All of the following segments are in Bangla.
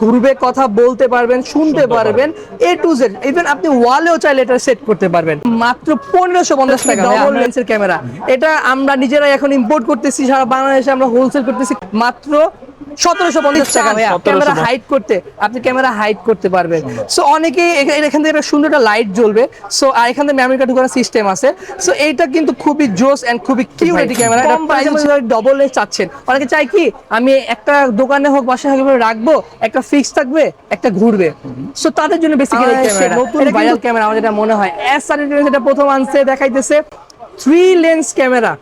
ঘুরবে, কথা বলতে পারবেন, শুনতে পারবেন, এ টু জেড। ইভেন আপনি ওয়ালেও চাইলে এটা সেট করতে পারবেন মাত্র 1550 টাকা। ডবল লেন্সের ক্যামেরা, এটা আমরা নিজেরাই এখন ইম্পোর্ট করতেছি, সারা বাংলাদেশে আমরা হোলসেল করতেছি মাত্র 1750 টাকা। ভাইয়া ক্যামেরা হাইড করতে, আপনি ক্যামেরা হাইড করতে পারবেন। সো অনেকে এখান থেকে একটা সুন্দর একটা লাইট জ্বলবে। সো আর এখান থেকে মেমরি কার্ড ঢোকানোর সিস্টেম আছে। সো এইটা কিন্তু খুবই জোস এন্ড খুবই কিউট একটি ক্যামেরা। এটা প্রাইস ডবল লেন্স চাচ্ছেন, অনেকে চাই কি আমি একটা দোকানে হোক বাসায় হোক রাখবো, একটা ফিক্স থাকবে, একটা ঘুরবে। সো তাদের জন্য বেসিক্যালি ক্যামেরা, নতুন ভাইরাল ক্যামেরা আমার যেটা মনে হয় এসআর এটা প্রথম আনছে, দেখাইতেছে 3 lens camera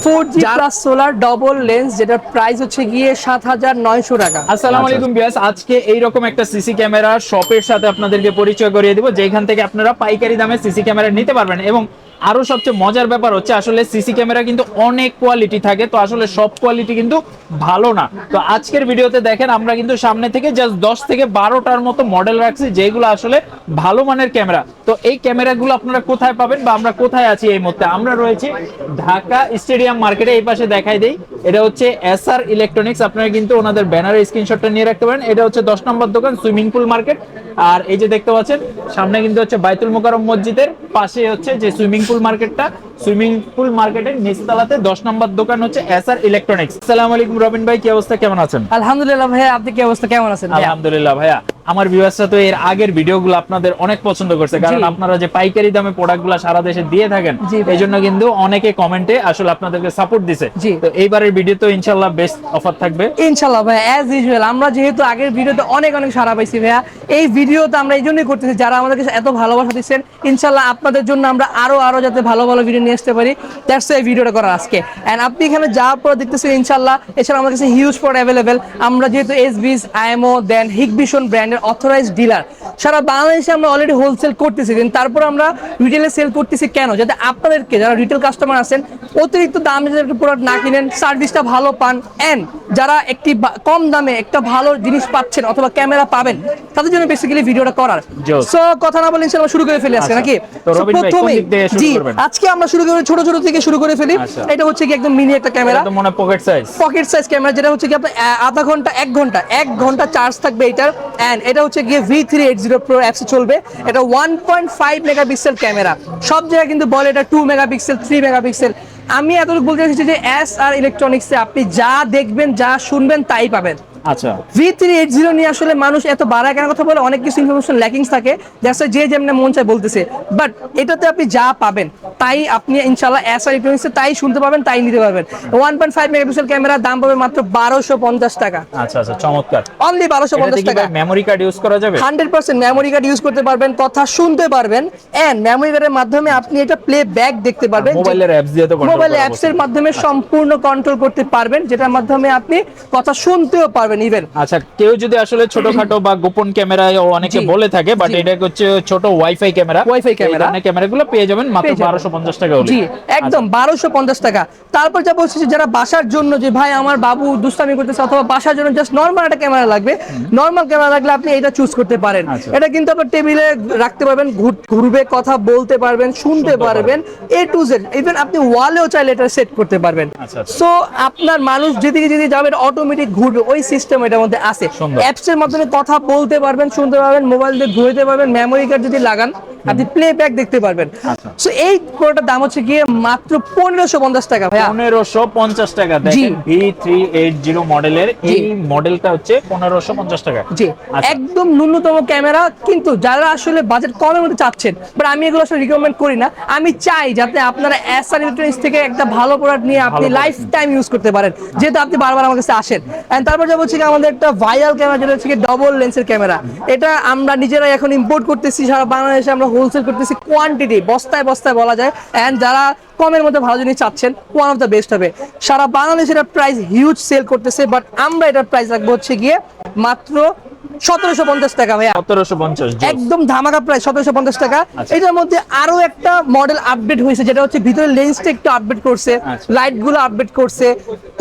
4G plus solar double lens, যেটা প্রাইস হচ্ছে গিয়ে 7900 টাকা। আসসালামু আলাইকুম ভিউয়ার্স, আজকে এইরকম একটা সিসি ক্যামেরা শপের সাথে আপনাদেরকে পরিচয় করিয়ে দেব, যেখান থেকে আপনারা পাইকারি দামে সিসি ক্যামেরা নিতে পারবেন। এবং আরো সবচেয়ে মজার ব্যাপার হচ্ছে আসলে সিসি ক্যামেরা কিন্তু অনেক কোয়ালিটি থাকে, তো আসলে সব কোয়ালিটি কিন্তু ভালো না। তো আজকের ভিডিওতে দেখেন আমরা কিন্তু সামনে থেকে জাস্ট 10 থেকে 12টার মতো মডেল রাখছি, যেগুলো আসলে ভালো মানের ক্যামেরা। তো এই ক্যামেরাগুলো আপনারা কোথায় পাবেন বা আমরা কোথায় আছি এই মুহূর্তে? আমরা রয়েছি ঢাকা স্টেডিয়াম মার্কেটে। এই পাশে দেখাই দেই, এটা হচ্ছে এসআর ইলেকট্রনিক্স। আপনারা কিন্তু ওনাদের ব্যানারের স্ক্রিনশটটা নিয়ে রাখতে পারেন। এটা হচ্ছে 10 নম্বর দোকান, সুইমিং পুল মার্কেট। আর এই যে দেখতে পাচ্ছেন সামনে কিন্তু হচ্ছে বাইতুল মোকাররম মসজিদের পাশে হচ্ছে যে সুইমিং পুল মার্কেটটা, সুইমিং পুল মার্কেটের নিচতলাতে 10 নম্বর দোকান হচ্ছে এসআর ইলেকট্রনিক্স। আসসালামু আলাইকুম রবিন ভাই, কি অবস্থা, কেমন আছেন? আলহামদুলিল্লাহ ভাইয়া, আপনি কি অবস্থা, কেমন আছেন? আলহামদুলিল্লাহ ভাইয়া। আমার ভিউয়ার্সরা তো এর আগের ভিডিওগুলো আপনাদের অনেক পছন্দ করছে, কারণ আপনারা যে পাইকারি দামে প্রোডাক্টগুলো সারা দেশে দিয়ে থাকেন, এই জন্য কিন্তু অনেকে কমেন্টে আসলে আপনাদেরকে সাপোর্ট দিছে। তো এইবারের ভিডিও তো ইনশাআল্লাহ বেস্ট অফার থাকবে ইনশাআল্লাহ ভাই, অ্যাজ ইউজুয়াল। আমরা যেহেতু আগের ভিডিওতে অনেক সারা পাইছি ভাইয়া, এই ভিডিওতে আমরা এই জন্যই করতেছি, যারা আমাদেরকে এত ভালোবাসা দিচ্ছেন, ইনশাআল্লাহ আপনাদের জন্য আমরা আরো যাতে ভালো ভালো ভিডিও নিয়ে আসতে পারি, দ্যাটস এই ভিডিওটা করা আজকে। এন্ড আপনি এখানে যা প্রোডাক্ট দেখতেছেন ইনশাআল্লাহ, এছাড়া আমাদের কাছে হিউজ প্রোডাক্ট অ্যাভেলেবেল। আমরা যেহেতু এসবিস, আইএমও, দেন হিগভিশন ব্র্যান্ডের অথরাইজড ডিলার, সারা বাংলাদেশে আমরা অলরেডি হোলসেল করতেছি। তারপর আমরা রিটেলে সেল করতেছি কেন? যাতে আপনাদেরকে যারা রিটেল কাস্টমার আছেন অতিরিক্ত দামে যাতে প্রোডাক্ট না কিনেন, সার্ভিসটা ভালো পান, এন্ড যারা একটি কম দামে একটা ভালো জিনিস পাচ্ছেন অথবা ক্যামেরা পাবেন, তাদের জন্য বেসিক্যালি ভিডিওটা করার। সো কথা না বলে ইনশাআল্লাহ শুরু করে ফেলি আজকে, নাকি? প্রথমে জি আজকে আমরা শুরু করি ছোট থেকে শুরু করে ফেলি। এটা হচ্ছে কি একদম মিনি একটা ক্যামেরা, এটা মনে পকেট সাইজ ক্যামেরা, যেটা হচ্ছে কি আপনার আধা ঘন্টা 1 ঘন্টা চার্জ থাকবে এটার। এন্ড এটা হচ্ছে গিয়ে V380 Pro অ্যাপসে চলবে। এটা 1.5 মেগাপিক্সেল ক্যামেরা। সব জায়গায় কিন্তু বলে এটা 2 মেগাপিক্সেল, 3 মেগাপিক্সেল। আমি এতটুকু বলতে চাইছি যে এসআর ইলেকট্রনিক্সে আপনি যা দেখবেন, যা শুনবেন তাই পাবেন। আচ্ছা, V380 নিয়ে আসলে মানুষ এত বাড়ায় কেন কথা বলে, অনেক কিছু ইনফরমেশন ল্যাকিংস থাকে, দ্যাটস যে যেমন মন চায় বলতেছে। বাট এটাতে আপনি যা পাবেন তাই আপনি ইনশাআল্লাহ এসআর ইলেকট্রনিক্সে তাই শুনতে পাবেন, তাই নিতে পারবেন। 1.5 মেগাপিক্সেল ক্যামেরার দাম পাবে মাত্র 1250 টাকা। আচ্ছা, চমৎকার। অনলি 1250 টাকা। মেমরি কার্ড ইউজ করা যাবে? 100% মেমরি কার্ড ইউজ করতে পারবেন, কথা শুনতে পারবেন, এন্ড মেমরি কার্ডের মাধ্যমে আপনি এটা প্লে ব্যাক দেখতে পারবেন। মোবাইলের অ্যাপস দিয়ে তো কন্ট্রোল মোবাইল অ্যাপসের মাধ্যমে সম্পূর্ণ কন্ট্রোল করতে পারবেন, যেটার মাধ্যমে আপনি কথা শুনতেও পারবেন ইভেন। আচ্ছা, কেউ যদি আসলে ছোটখাটো বা গোপন ক্যামেরা অনেকে বলে থাকে, বাট এটা হচ্ছে ছোট ওয়াইফাই ক্যামেরা, এই ক্যামেরাগুলো পেয়ে যাবেন মাত্র 1250 টাকা হলে। জি একদম 1250 টাকা। তারপর যা বলছি, যারা বাসার জন্য, যে ভাই আমার বাবু দুষ্টামি করতেছে অথবা বাসার জন্য জাস্ট নরমাল একটা ক্যামেরা লাগবে, নরমাল ক্যামেরা লাগলে আপনি এটা চুজ করতে পারেন। এটা কিন্তু আপনার টেবিলে রাখতে পারবেন, ঘুরবে, কথা বলতে পারবেন, শুনতে পারবেন, এ টু জেড। ইভেন আপনি ওয়ালেও চাইলে এটা সেট করতে পারবেন। সো আপনার মানুষ যেদিকে যাবে অটোমেটিক ঘুরবে, ওই সিস্টেম এটার মধ্যে আছে। অ্যাপসের মাধ্যমে কথা বলতে পারবেন, শুনতে পারবেন, মোবাইল দিয়ে ঘুরতে পারবেন, মেমরি কার্ড যদি লাগান আপনি প্লে ব্যাক দেখতে পারবেন। সো এই প্রোডাক্টের দাম হচ্ছে গিয়ে মাত্র 1550 টাকা ভাইয়া। 1550 টাকা। দেখেন V380 মডেলের এই মডেলটা হচ্ছে 1550 টাকা। জি একদম ন্যূনতম ক্যামেরা, কিন্তু যারা আসলে বাজেট কমের মধ্যে চাচ্ছেন, বাট আমি এগুলো আসলে রিকমেন্ড করি না। আমি চাই যাতে আপনারা এসআর ইলেকট্রনিক্স থেকে একটা ভালো প্রোডাক্ট নিয়ে আপনি লাইফ টাইম ইউজ করতে পারেন, যেহেতু আপনি বারবার আমার কাছে আসেন। এন্ড তারপর যা বলছি আমাদের একটা ভাইরাল ক্যামেরা, যেটা হচ্ছে ডবল লেন্সের ক্যামেরা। এটা আমরা নিজেরাই এখন ইম্পোর্ট করতেছি, সারা বাংলাদেশে আমরা হোলসেল করতেছি, কোয়ান্টিটি বস্তায় বলা যায়। এন্ড যারা কমের মধ্যে ভালো জিনিস চাচ্ছেন, ওয়ান অফ দ্য বেস্ট হবে। সারা বাংলাদেশে এটা প্রাইস হিউজ সেল করতেছে, বাট আমরা এটার প্রাইস রাখবো হচ্ছে গিয়ে মাত্র 1750 টাকা ভাইয়া, 1750 একদম ধামাকা প্রাইস 1750 টাকা। আচ্ছা। এটার মধ্যে আরো একটা মডেল আপডেট হয়েছে, যেটা হচ্ছে ভিতরে লেন্সটা একটু আপডেট করছে, আচ্ছা। লাইট গুলো আপডেট করছে,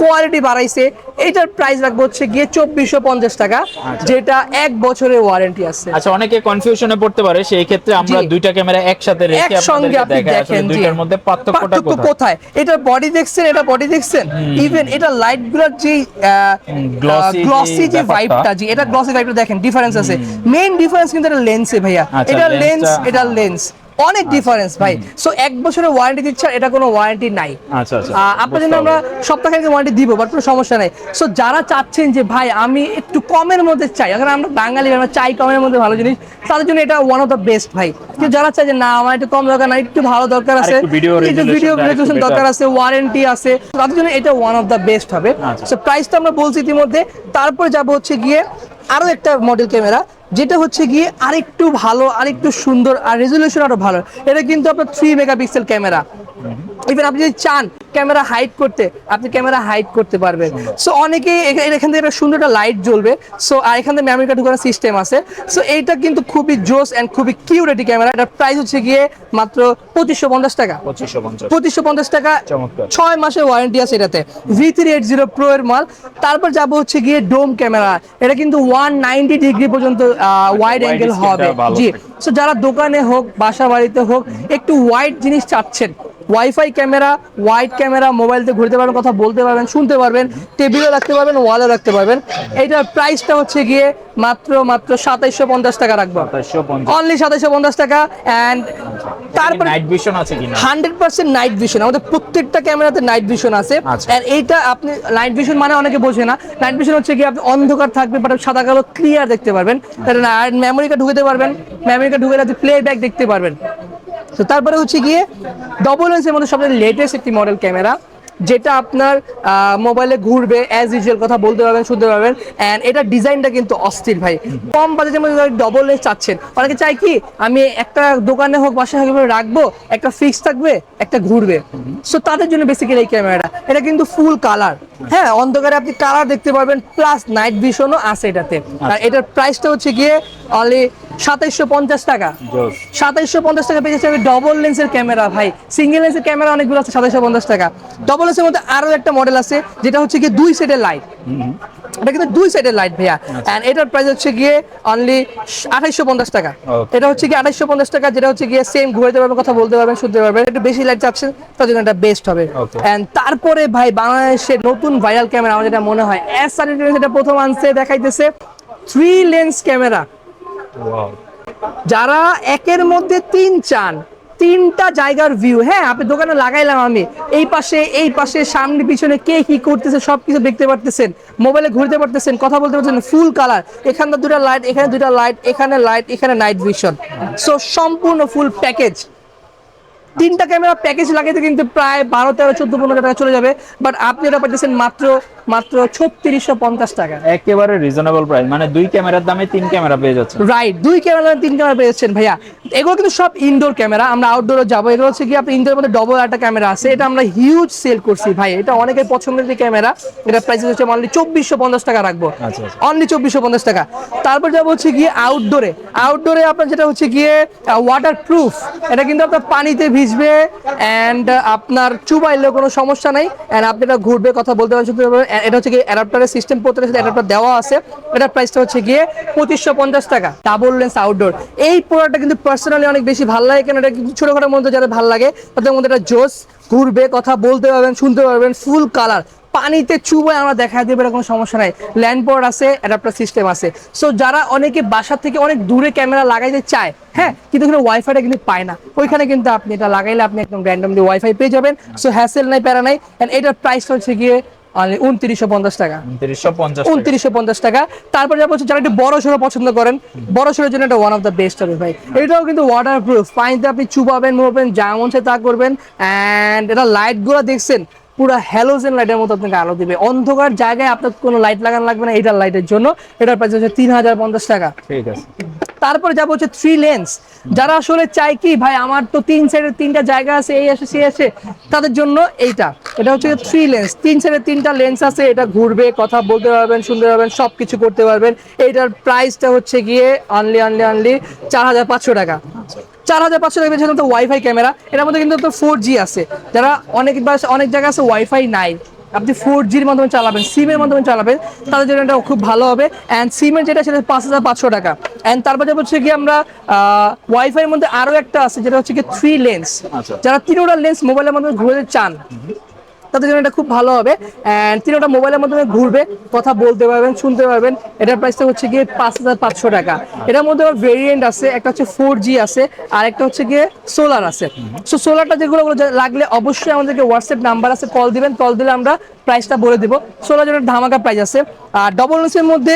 কোয়ালিটি বাড়াইছে। এটার প্রাইস রাখবো হচ্ছে গিয়ে 2450 টাকা, আচ্ছা। যেটা 1 বছরের ওয়ারেন্টি আছে। আচ্ছা, অনেকে কনফিউশনে পড়তে পারে, সেই ক্ষেত্রে আমরা জি। দুইটা ক্যামেরা একসাথে রেখে একসঙ্গে আপনি দেখাই আসলে দেখেন, জি। দুইটার মধ্যে পার্থক্যটা পার্থক্য কোথায়। কোথায়? এটার বডি দেখছেন, এটা বডি দেখছেন, ইভেন এটা লাইট গুলোর যে গ্লসি যে ভাইবটা, জি এটা গ্লসি ভাইবটা দেখেন, ডিফারেন্স আছে। মেইন ডিফারেন্স কিন্তু এটা লেন্সে ভাইয়া, আচ্ছা, এটা লেন্স, লেন্সটা, এটা লেন্স, অনেক ডিফারেন্স ভাই। সো 1 বছরের ওয়ারেন্টি দিচ্ছে, এটা কোনো ওয়ারেন্টি নাই। আচ্ছা আচ্ছা, আপনার জন্য আমরা সপ্তাহে ওয়ারেন্টি দিব, বাট কোনো সমস্যা নাই। সো যারা চাচ্ছেন যে ভাই আমি একটু কমের মধ্যে চাই, এখন আমরা বাঙালি, আমরা চাই কমের মধ্যে ভালো জিনিস, তাদের জন্য এটা ওয়ান অফ দ্য বেস্ট ভাই। কিন্তু যারা চায় যে না আমার একটু কম দরকার না, একটু ভালো দরকার আছে, একটু ভিডিও রেজুলেশন দরকার আছে, ওয়ারেন্টি আছে, তাদের জন্য এটা ওয়ান অফ দ্য বেস্ট হবে। আচ্ছা। সো প্রাইসটা আমরা বলছি ইতিমধ্যে। তারপর যাব হচ্ছে গিয়ে আরো একটা মডেল ক্যামেরা, যেটা হচ্ছে গিয়ে আরেকটু ভালো, আরেকটু সুন্দর, আর রেজুলেশন আরো ভালো। এটা কিন্তু আপনার 3 মেগাপিক্সেল ক্যামেরা। ইভেন আপনি যদি চান ক্যামেরা হাইড করতে, আপনি ক্যামেরা হাইড করতে পারবেন। সো অনেকে এখান থেকে একটা সুন্দর একটা লাইট জ্বলবে। সো আর এখান থেকে মেমরি কার্ড ঢোকানোর সিস্টেম আছে। সো এইটা কিন্তু খুবই জোস এন্ড খুবই কিউট একটি ক্যামেরা। এটার প্রাইস হচ্ছে গিয়ে মাত্র 2550 টাকা। 2550 টাকা, চমৎকার। 6 মাসের ওয়ারেন্টি আছে এটাতে। V380 Pro এর মাল। তারপর যাব হচ্ছে গিয়ে ডোম ক্যামেরা। এটা কিন্তু 190 ডিগ্রি পর্যন্ত ওয়াইড অ্যাঙ্গেল হবে, জি। সো যারা দোকানে হোক, বাসা বাড়িতে হোক, একটু ওয়াইড জিনিস চাচ্ছেন, ওয়াইফাই ক্যামেরা, ওয়াইড ক্যামেরা, মোবাইলতে ঘুরতে পারবেন, কথা বলতে পারবেন, শুনতে পারবেন, টেবিলে রাখতে পারবেন, ওয়ালে রাখতে পারবেন। এইটার প্রাইসটা হচ্ছে গিয়ে মাত্র 2750 টাকা রাখবো, অনলি 2750 টাকা। এন্ড তারপর নাইট ভিশন আছে কিনা? 100% নাইট ভিশন, আমাদের প্রত্যেকটা ক্যামেরাতে নাইট ভিশন আছে। আচ্ছা। আর এইটা আপনি নাইট ভিশন মানে অনেকে বোঝে না, নাইট ভিশন হচ্ছে কি আপনি অন্ধকার থাকবে বাট সাদা কালো ক্লিয়ার দেখতে পারবেন। আর মেমোরি কার্ড ঢুকাতে পারবেন, মেমোরি কার্ড ঢুকে আপনি প্লেব্যাক দেখতে পারবেন। তো তারপরে হচ্ছে গিয়ে ডবল লেন্সের মধ্যে সবচেয়ে লেটেস্ট একটি মডেল ক্যামেরা, যেটা আপনার মোবাইলে ঘুরবে, অ্যাজ ইউজুয়াল কথা বলতে পারবেন, শুনতে পারবেন। এন্ড এটা ডিজাইনটা কিন্তু অস্থির ভাই। কম বাজেটের মধ্যে ডবল লেন্স চাচ্ছেন, অনেকে চাই কি আমি একটা দোকানে হোক, বাসায় হোক রাখবো, একটা ফিক্স থাকবে, একটা ঘুরবে। সো তাদের জন্য বেসিক্যালি এই ক্যামেরাটা। এটা কিন্তু ফুল কালার, হ্যাঁ অন্ধকারে আপনি কালার দেখতে পারবেন, প্লাস নাইট ভিশনও আছে এটাতে। আর এটার প্রাইসটা হচ্ছে গিয়ে অনলি 2750 টাকা। 2750 টাকা পেয়ে যাচ্ছে ডবল লেন্সের ক্যামেরা ভাই। সিঙ্গেল লেন্সের ক্যামেরা অনেকগুলো আছে 2750 টাকা। ডবল লেন্সের মধ্যে আরো একটা মডেল আছে, যেটা হচ্ছে গিয়ে 2 সেটের লাইট। এটা কিন্তু 2 সেটের লাইট ভাইয়া। এন্ড এটার প্রাইস হচ্ছে গিয়ে অনলি 2850 টাকা। এটা হচ্ছে গিয়ে 2850 টাকা, যেটা হচ্ছে গিয়ে সেম ঘুরতে পারবেন, কথা বলতে পারবেন, শুনতে পারবেন। একটু বেশি লাইট চাচ্ছেন তার জন্য এটা বেস্ট হবে। এন্ড তারপরে ভাই বাংলাদেশের নতুন ভাইরাল ক্যামেরা, আমার যেটা মনে হয় S30 যেটা প্রথম আনছে, দেখাইতেছে 3 লেন্স ক্যামেরা। যারা একের মধ্যে 3 চান, 3টা জায়গার ভিউ, হ্যাঁ আপনি দোকানে লাগাইলাম আমি, এই পাশে সামনে পিছনে কে কি করতেছে সবকিছু দেখতে পারতেছেন, মোবাইলে ঘুরতে পারতেছেন, কথা বলতে পারতেছেন, ফুল কালার। এখানে 2টা লাইট, এখানে 2টা লাইট, এখানে লাইট, এখানে নাইট ভিশন। সো সম্পূর্ণ ফুল প্যাকেজ। 3টা ক্যামেরা প্যাকেজ লাগাইতে কিন্তু প্রায় 12, 13, 14, 15 টাকা চলে যাবে। বাট আপনি এটা পাইতেছেন মাত্র 3650 টাকা। একেবারে রিজনেবল প্রাইস, মানে 2 ক্যামেরার দামে 3 ক্যামেরা পেয়ে যাচ্ছে। রাইট, 2 ক্যামেরা 3 ক্যামেরা পেয়েছেন ভাইয়া। এগুলো কিন্তু সব ইনডোর ক্যামেরা, আমরা আউটডোরে যাবো। এগুলো হচ্ছে কি আপনি ইনডোরের মধ্যে ডবল একটা ক্যামেরা আছে, এটা আমরা হিউজ সেল করছি ভাই। এটা অনেকের পছন্দের যে ক্যামেরা, এটা প্রাইস হচ্ছে অনলি 2450 টাকা রাখবো, অনলি 2450 টাকা। তারপর যাবো হচ্ছে গিয়ে আউটডোরে। আউটডোরে আপনার যেটা হচ্ছে গিয়ে ওয়াটার প্রুফ, এটা কিন্তু আপনার পানিতে ভিজবে এন্ড আপনার চুবাইলেও কোনো সমস্যা নাই। এন্ড আপনি এটা ঘুরবে, কথা বলতে পারবেন, শুনতে পারবেন। এটা হচ্ছে গিয়ে অ্যাডাপ্টারের সিস্টেম, প্রত্যেকটার সাথে অ্যাডাপ্টার দেওয়া আছে। এটার প্রাইসটা হচ্ছে গিয়ে 2550 টাকা, ডাবল লেন্স আউটডোর। এই প্রোডাক্টটা কিন্তু পার্সোনালি অনেক বেশি ভালো লাগে, কারণ এটা কিন্তু ছোটখাটোর মধ্যে যাদের ভালো লাগে তাদের মধ্যে এটা জোস, ঘুরবে, কথা বলতে পারবেন, শুনতে পারবেন, ফুল কালার, পানিতে চুবাই আমরা দেখা দেবে, কোনো সমস্যা নাই। ল্যান্ড পোর্ট আছে, অ্যাডাপ্টার সিস্টেম আছে। সো যারা অনেকে বাসা থেকে অনেক দূরে ক্যামেরা লাগাইতে চায়, হ্যাঁ কিন্তু ওখানে ওয়াইফাইটা কিন্তু পায় না, ওইখানে কিন্তু আপনি এটা লাগাইলে আপনি একদম র্যান্ডমলি ওয়াইফাই পেয়ে যাবেন। সো হ্যাসেল নাই, প্যারা নাই। এন্ড এটার প্রাইস হচ্ছে গিয়ে 2950 টাকা, 2950 টাকা। তারপর যা বলছি, যারা একটু বড় সড়ো পছন্দ করেন, বড় সড়োর জন্য এটা ওয়ান অফ দ্য বেস্ট হবে ভাই। এটাও কিন্তু ওয়াটার প্রুফ, পানিতে আপনি চুবাবেন, মুভবেন, যা মন চায় তা করবেন। এন্ড এটা লাইট গুলো দেখছেন পুরো হ্যালোজেন লাইটের মতো আপনাকে আলো দিবে, অন্ধকার জায়গায় আপনার কোনো লাইট লাগানো লাগবে না এটার লাইটের জন্য। এটার প্রাইস হচ্ছে 3050 টাকা। ঠিক আছে। তারপরে যাবো হচ্ছে 3 লেন্স, যারা আসলে চাই কি ভাই আমার তো 3 সাইডে 3টা জায়গা আছে, এই আসে সেই আসে, তাদের জন্য এটা হচ্ছে 3 লেন্স, 3 সাইডে 3টা লেন্স আছে, এটা ঘুরবে, কথা বলতে পারবেন, শুনতে পারবেন, সবকিছু করতে পারবেন। এইটার প্রাইসটা হচ্ছে গিয়ে অনলি 4500 টাকা। 4500 টাকা পেয়েছে তো ওয়াইফাই ক্যামেরা, এটার মধ্যে কিন্তু তো 4G আছে, যারা অনেক জায়গায় আছে ওয়াইফাই নাই, আপনি 4Gর মাধ্যমে চালাবেন, সিমের মাধ্যমে চালাবেন, তাদের জন্য এটা খুব ভালো হবে। অ্যান্ড সিমের যেটা সেটা 5500 টাকা। অ্যান্ড তারপরে হচ্ছে কি আমরা ওয়াইফাইয়ের মধ্যে আরো একটা আছে যেটা হচ্ছে কি 3 লেন্স, যারা 3টা লেন্স মোবাইলের মাধ্যমে ঘুরতে চান তাদের জন্য এটা খুব ভালো হবে। অ্যান্ড 3টা মোবাইলের মাধ্যমে ঘুরবে, কথা বলতে পারবেন, শুনতে পারবেন। এটার প্রাইসটা হচ্ছে গিয়ে 5500 টাকা। এটার মধ্যে আবার ভেরিয়েন্ট আছে, একটা হচ্ছে 4G আছে, আর একটা হচ্ছে গিয়ে সোলার আছে। সো সোলারটা যেগুলো লাগলে অবশ্যই আমাদেরকে হোয়াটসঅ্যাপ নাম্বার আছে, কল দিবেন, কল দিলে আমরা প্রাইসটা বলে দিব। সোলার জন্য ধামাকা প্রাইস আছে। আর ডবল লেন্সের মধ্যে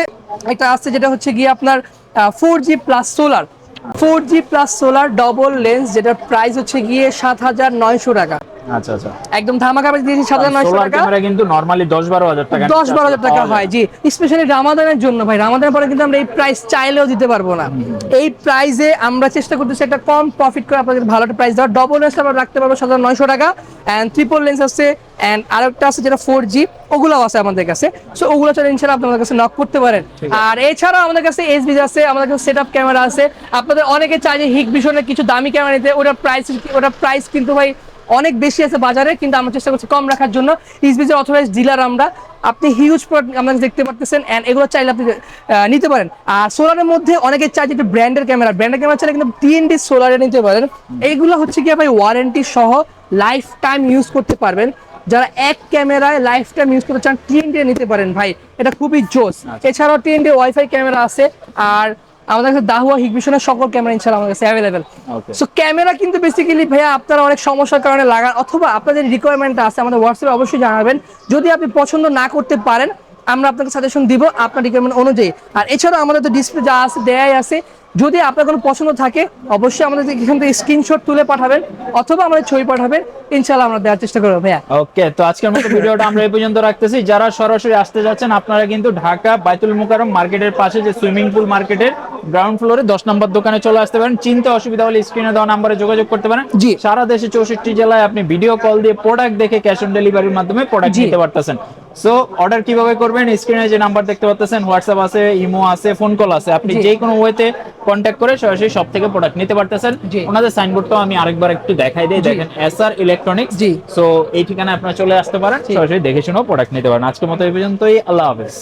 একটা আছে যেটা হচ্ছে গিয়ে আপনার 4G plus solar, 4G plus solar double lens, যেটার প্রাইস হচ্ছে গিয়ে 7900 টাকা। আচ্ছা আচ্ছা, একদম ধামাকা প্রাইস দিয়েছি 7900 সোলার টাকা। ক্যামেরা কিন্তু নরমালি 10-12 হাজার টাকা, 10-12 হাজার টাকা হয় জি, স্পেশালি রামাদানের জন্য ভাই। রামাদানের পরে কিন্তু আমরা এই প্রাইস চাইলেও দিতে পারবো না। এই প্রাইসে আমরা চেষ্টা করতেছি একটা কম প্রফিট করে আপনাদের ভালো একটা প্রাইস দেওয়ার। ডবল লেন্স আমরা রাখতে পারবো 7900 টাকা। অ্যান্ড ট্রিপল লেন্স আছে, অ্যান্ড আরেকটা আছে যেটা 4G, ওগুলোও আছে আমাদের কাছে। সো ওগুলো চাইলে ইনশাআল্লাহ আপনাদের কাছে নক করতে পারেন। আর এছাড়াও আমাদের কাছে এসবি আছে, আমাদের কাছে সেটআপ ক্যামেরা আছে। আপনাদের অনেকে চাই যে হিক ভিশনের কিছু দামি ক্যামেরা নিতে, ওটার প্রাইস কিন্তু ভাই অনেক বেশি আছে বাজারে, কিন্তু আমরা চেষ্টা করছি কম রাখার জন্য। ইসবিজের অথরাইজ ডিলার আমরা, আপনি হিউজ প্রোডাক্ট আমাদের দেখতে পারতেছেন, এন্ড এগুলো চাইলে আপনি নিতে পারেন। আর সোলারের মধ্যে অনেকে চাই যে একটু ব্র্যান্ডের ক্যামেরা চাইলে কিন্তু TNT সোলারে নিতে পারেন। এইগুলো হচ্ছে কি ভাই ওয়ারেন্টি সহ লাইফ টাইম ইউজ করতে পারবেন। যারা এক ক্যামেরায় লাইফ টাইম ইউজ করতে চান TNT নিতে পারেন ভাই, এটা খুবই জোস। এছাড়াও TNT ওয়াইফাই ক্যামেরা আছে, আর আমাদের কাছে দাহুয়া হিগভিশনের সকল ক্যামেরা ইনশাআল্লাহ আমাদের কাছে অ্যাভেলেবেল। সো ক্যামেরা কিন্তু বেসিক্যালি ভাইয়া আপনারা অনেক সমস্যার কারণে লাগান, অথবা আপনাদের রিকোয়ারমেন্টটা আছে আমাদের হোয়াটসঅ্যাপে অবশ্যই জানাবেন। যদি আপনি পছন্দ না করতে পারেন আমরা আপনাকে সাজেশন দিব আপনার রিকোয়ারমেন্ট অনুযায়ী। আর এছাড়াও আমাদের তো ডিসপ্লে যা আছে দেয়াই আছে, যদি আপনার কোনো পছন্দ থাকে অবশ্যই আমাদের এখান থেকে স্ক্রিনশট তুলে পাঠাবেন, অথবা আমাদের ছবি পাঠাবেন, ইনশাআল্লাহ আমরা দেওয়ার চেষ্টা করবো ভাইয়া। ওকে, তো আজকের মতো ভিডিওটা আমরা এই পর্যন্ত রাখতেছি। যারা সরাসরি আসতে যাচ্ছেন আপনারা কিন্তু ঢাকা বাইতুল মুকাররম মার্কেটের পাশে যে সুইমিং পুল মার্কেটের গ্রাউন্ড ফ্লোরে 10 নম্বর দোকানে চলে আসতে পারেন। চিনতে অসুবিধা হলে স্ক্রিনে দেওয়া নম্বরে যোগাযোগ করতে পারেন। জি, সারা দেশে 64 জেলায় আপনি ভিডিও কল দিয়ে প্রোডাক্ট দেখে ক্যাশ অন ডেলিভারির মাধ্যমে প্রোডাক্ট নিতে পারতেছেন। সো অর্ডার কিভাবে করবেন, স্ক্রিনে যে নাম্বার দেখতে পাচ্ছেন, হোয়াটসঅ্যাপ আছে, ইমো আছে, ফোন কল আছে, আপনি যে কোনো ওয়েতে কন্ট্যাক্ট করে সরাসরি সব থেকে প্রোডাক্ট নিতে পারতেছেন। ওনাদের সাইনবোর্ডটাও আমি আরেকবার একটু দেখাই দিই, দেখেন SR ইলেকট্রনিক্স। সো এই ঠিকানায় আপনারা চলে আসতে পারেন, সরাসরি দেখে শুনেও প্রোডাক্ট নিতে পারেন। আজকের মতো এই পর্যন্তই, আল্লাহ হাফেজ।